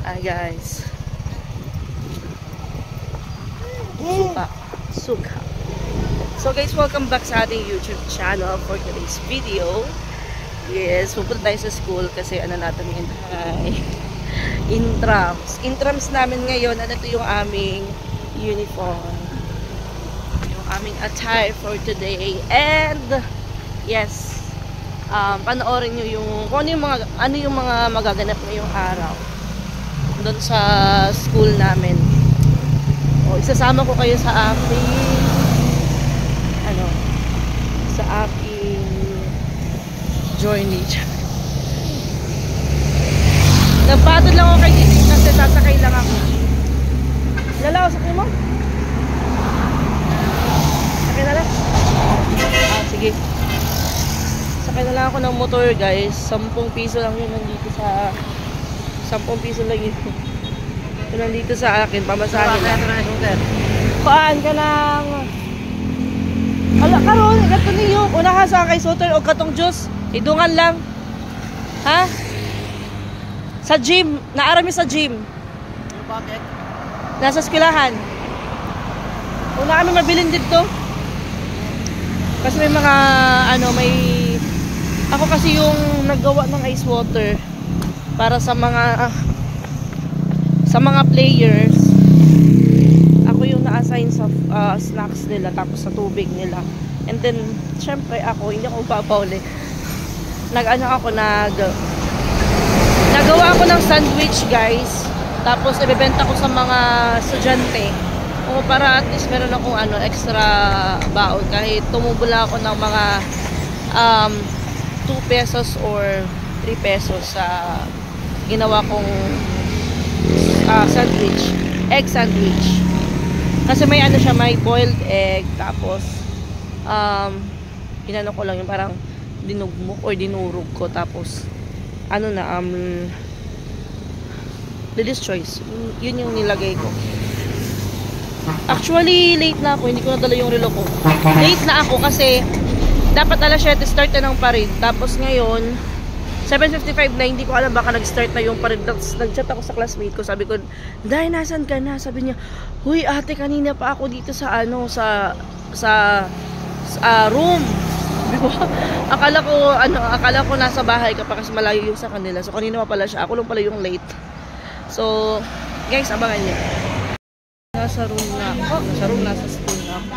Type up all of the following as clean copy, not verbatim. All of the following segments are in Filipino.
Hi guys. Suka. So guys, welcome back sa ating YouTube channel for today's video. Yes, pupunta tayo sa school kasi ano natin yun, intrams. Intrams namin ngayon, ano ito yung aming uniform. Yung aming attire for today. And yes, panoorin nyo yung kung ano yung mga magaganap ngayong araw doon sa school namin. O, isasama ko kayo sa aking journey. Nagpatod lang ako kay Titi kasi sasakay lang ako. Lalaw, sakay mo? Sakay na lang? Sige. Sakay na lang ako ng motor guys. 10 piso lang yun nandito sa 10 piso lang yun. Ito nandito sa akin, pamasahin lang. Kuhaan ka ng ala karon, gato niyo. Una ka sa kay Soter o katong Diyos. Idungan lang. Ha? Sa gym. Naarami sa gym. Bakit? Nasa eskwelahan. Una kami mabilin dito. Kasi may mga ako kasi yung naggawa ng ice water para sa mga players. Ako yung na-assign sa snacks nila tapos sa tubig nila. And then syempre ako hindi ako papauli. Nagawa ako ng sandwich guys. Tapos ibebenta ko sa mga estudyante. O para at least meron akong extra baon kahit tumubula ako ng mga 2 pesos or 3 pesos sa ginawa kong sandwich, egg sandwich. Kasi may siya, may boiled egg tapos inano ko lang yung parang dinugmok or dinurog ko tapos Lily's Choice. Yun yung nilagay ko. Actually, late na ako. Hindi ko nadala yung relo ko. Late na ako kasi dapat alas 7 start na ng parade. Tapos ngayon 7:55 na, hindi ko alam baka nag-start na yung parade. Nag-chat ako sa classmate ko. Sabi ko, "Day, nasan ka na?" Sabi niya, "Huy, ate, kanina pa ako dito sa room." Sabi ko, akala ko nasa bahay ka pa kasi malayo yung sa kanila. So kanina pa pala siya. Ako lang pala yung late. So, guys, abangan niyo. Nasa room na ako. Nasa school na ako.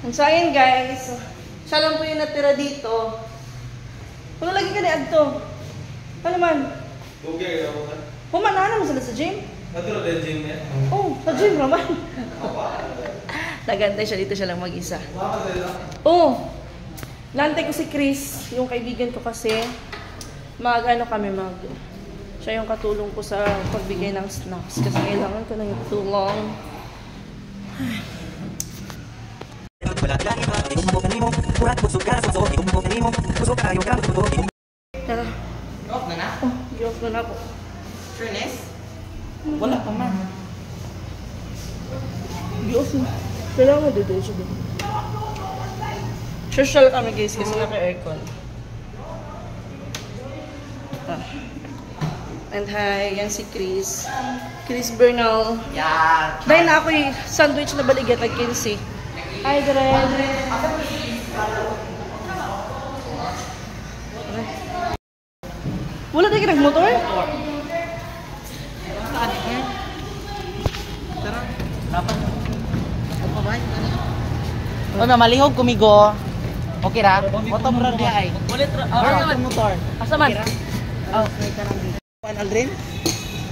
Ang sayin guys, siya lang po yung natira dito. Kung lagi ka na adto. Ano man? Human na naman sila sa gym? Natira din gym niya? Oo, sa gym naman. Nagantay siya dito, siya lang mag-isa. Oo. Nantay ko si Chris, yung kaibigan ko kasi. Siya yung katulong ko sa pagbigay ng snacks. Kasi kailangan ko ng tulong. Tara. Off na na? Oh, i-off na ako. Furnace? Wala pa man. I-off na. Kailangan dito siya din. Social kami guys kasi naka-aircon. And hi, yan si Chris. Chris Bernal. Yeah. Dahil na ako yung sandwich na baligyan at 15. Hi, Dren. Wala tayo nag-motor? Tara. Dapat. Ano, malihog kumigo. Okay ra? Motor mo ra ay. Ulit ra. Motor. Asa man? Oh, may kanang. Aldrin?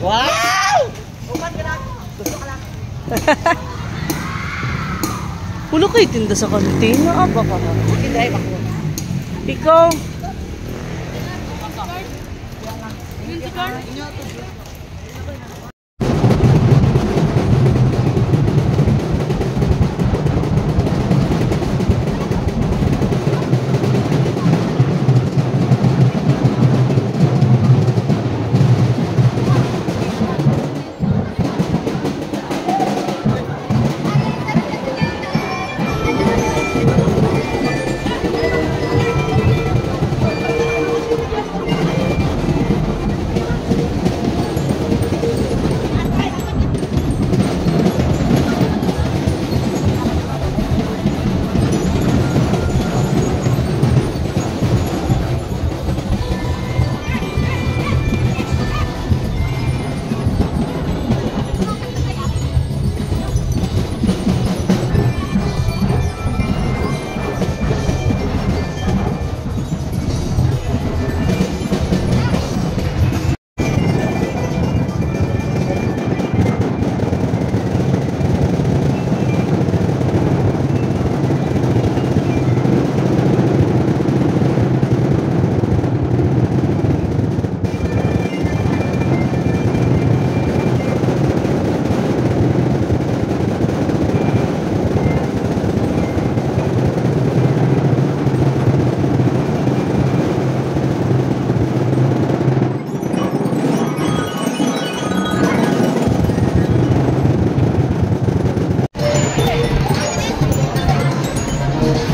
Wow! Upat ka na. Gusto ka lang. Wala kayo tinda sa kantina. Aba ka. Tindahin ako. Ikaw.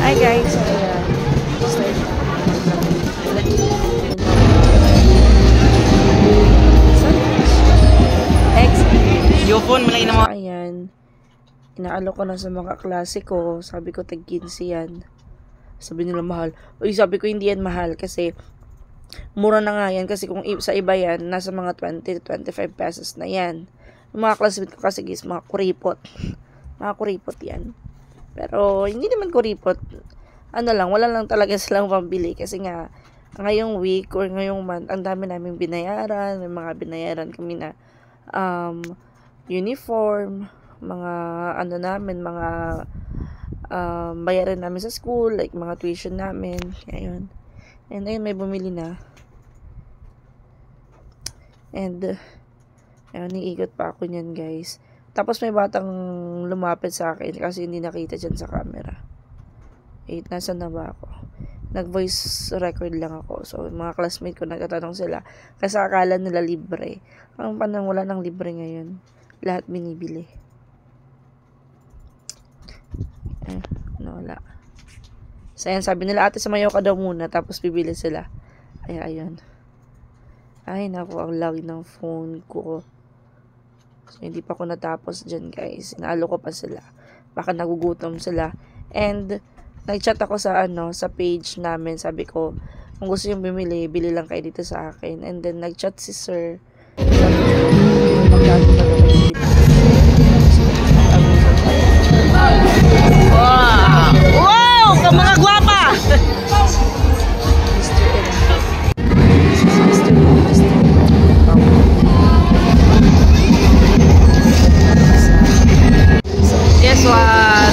Hi guys, Yopon, malay na mo. ayan, inaalok ko na sa mga klase ko. Sabi ko tag 15 yan. Sabi nila mahal. Uy, sabi ko hindi yan mahal kasi mura na nga yan. Kasi kung sa iba yan, nasa mga 20 to 25 pesos na yan. Yung mga classmate ko kasi guys, mga kuripot. Mga kuripot yan. Pero hindi naman kuripot. Ano lang, wala lang talaga silang pambili. Kasi nga, ngayong week or ngayong month, ang dami naming binayaran. May mga binayaran kami na uniform, mga ano namin, mga bayaran namin sa school, like mga tuition namin. Ayun. And ayun, may bumili na. And ayun, iikot pa ako niyan guys. Tapos may batang lumapit sa akin kasi hindi nakita dyan sa camera. Wait, nasa na ba ako? Nag-voice record lang ako. So, mga classmate ko nagtatanong sila. Kasi akala nila libre. Ang panang wala nang libre ngayon. Lahat binibili. Wala. So, ayan, sabi nila, ate, sumayaw ka daw muna. Tapos, bibili sila. Ay, ayun. Ay, naku, ang lagi ng phone ko. So, hindi pa ako natapos dyan, guys. Inaalo ko pa sila. Baka nagugutom sila. And, nag-chat ako sa sa page namin. Sabi ko, kung gusto yung bumili, bili lang kayo dito sa akin. And then, nag-chat si sir. Sabi ko, magkano na naman yung wow! Wow! Ka mga gwapa! Guess what?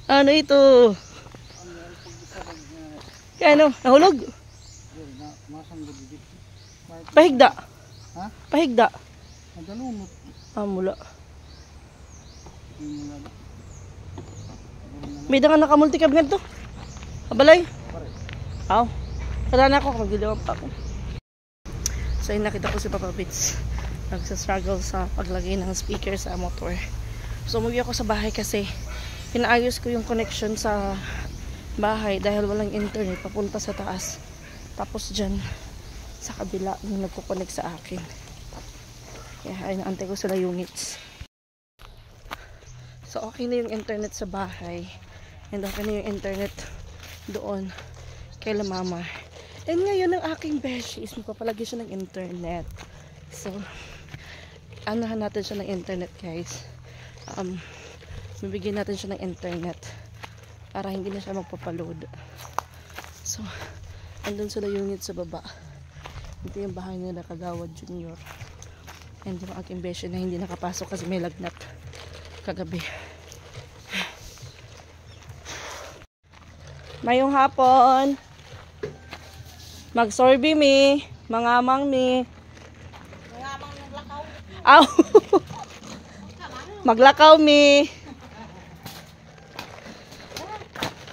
Ano ito? Kaya ano? Nahulog? Pahigda. Ha? Pahigda. Nadalunot. Mula. May da nga nakamultikab nga to. Abalay? Aw. Tara na ako. Magdiliwang pa ako. So yun, nakita ko si Papa Bits. Nagsastruggle sa paglagay ng speaker sa motor. So umuwi ako sa bahay kasi pinaayos ko yung connection sa bahay dahil walang internet papunta sa taas. Tapos dyan sa kabila yung nagkoconnect sa akin. Kaya ay naantay ko sila units. So okay na yung internet sa bahay. And okay na yung internet doon kay la mama. And ngayon ang aking beshi is magpapalagay siya ng internet. So anahan natin siya ng internet, guys. Bibigyan natin siya ng internet para hindi na siya magpapaload. So andun sila unit sa baba. Ito yung bahay nila Kagawad Junior. And yung aking beshi na hindi nakapasok kasi may lagnat kagabi. Mayong hapon. Magsorbi mi, mangamang mi. Mangamang maglakaw. Aw. Maglakaw mi.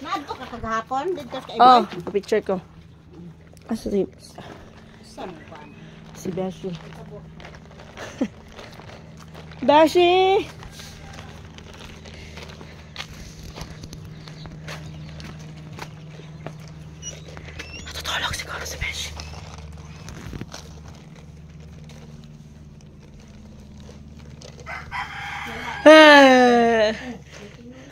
Maadto ka kagahapon dito kay Oh, picture ko. Asa si Beshi. Beshi. Matutulog siguro si Beshi.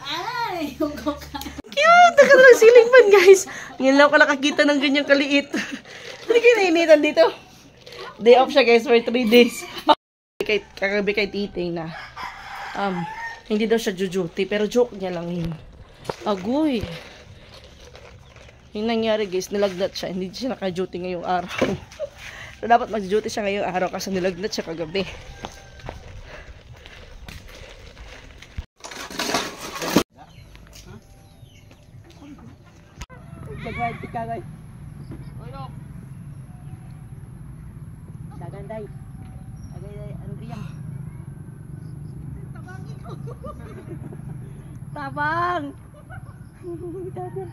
Ay, hugo ka. Cute! Taka na lang ceiling fan, guys. Ngayon lang ako nakakita ng ganyang kaliit. Hindi kayo nainitan dito. Day off siya, guys, for 3 days. Kagabi kay Titing na hindi daw siya jujuti, pero joke niya lang yun. Agoy. Yung nangyari, guys, nilagnat siya. Hindi siya naka-duty ngayong araw. So, dapat mag-duty siya ngayong araw kasi nilagnat siya kagabi. Kagay. Daganday. Agay Andriang. Tabang ikaw. Tabang. Tabang.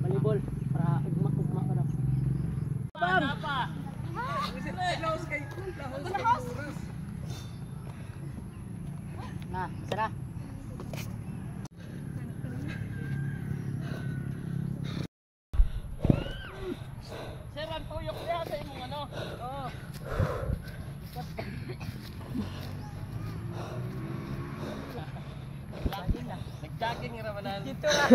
Volleyball para ugma ka daw. Bang! Na, sara. Seran tuyok niya sa imong ano. Oh. Nag-jogging ra manan. Dito na.